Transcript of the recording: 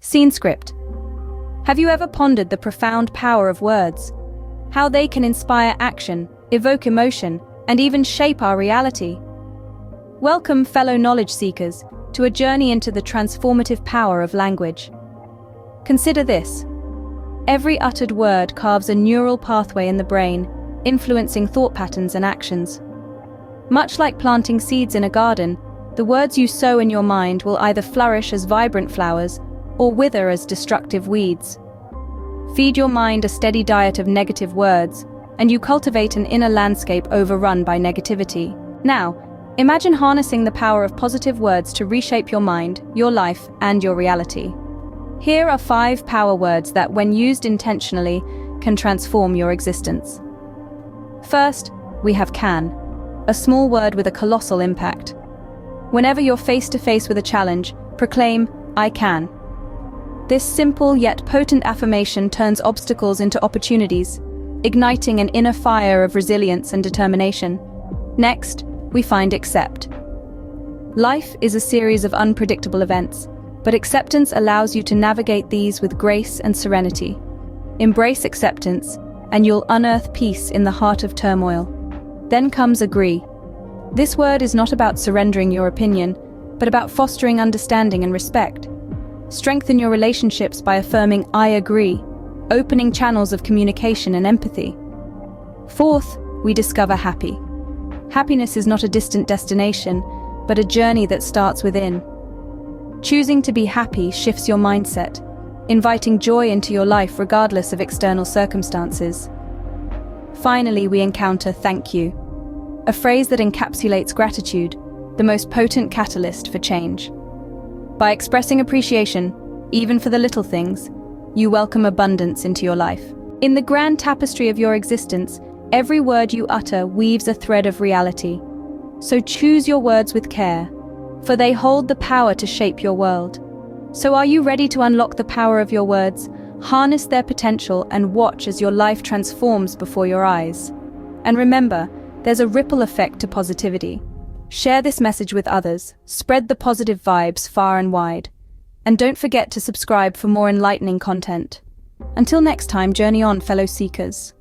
Scene script. Have you ever pondered the profound power of words? How they can inspire action, evoke emotion, and even shape our reality? Welcome, fellow knowledge seekers, to a journey into the transformative power of language. Consider this. Every uttered word carves a neural pathway in the brain, influencing thought patterns and actions. Much like planting seeds in a garden, the words you sow in your mind will either flourish as vibrant flowers or wither as destructive weeds. Feed your mind a steady diet of negative words, and you cultivate an inner landscape overrun by negativity. Now, imagine harnessing the power of positive words to reshape your mind, your life, and your reality. Here are 5 power words that, when used intentionally, can transform your existence. First, we have can, a small word with a colossal impact. Whenever you're face to face with a challenge, proclaim, "I can." This simple yet potent affirmation turns obstacles into opportunities, igniting an inner fire of resilience and determination. Next, we find accept. Life is a series of unpredictable events, but acceptance allows you to navigate these with grace and serenity. Embrace acceptance, and you'll unearth peace in the heart of turmoil. Then comes agree. This word is not about surrendering your opinion, but about fostering understanding and respect. Strengthen your relationships by affirming "I agree," opening channels of communication and empathy. Fourth, we discover happy. Happiness is not a distant destination, but a journey that starts within. Choosing to be happy shifts your mindset, inviting joy into your life regardless of external circumstances. Finally, we encounter thank you, a phrase that encapsulates gratitude, the most potent catalyst for change. By expressing appreciation, even for the little things, you welcome abundance into your life. In the grand tapestry of your existence, every word you utter weaves a thread of reality. So choose your words with care, for they hold the power to shape your world. So are you ready to unlock the power of your words, harness their potential, and watch as your life transforms before your eyes? And remember, there's a ripple effect to positivity. Share this message with others, spread the positive vibes far and wide. And don't forget to subscribe for more enlightening content. Until next time, journey on, fellow seekers.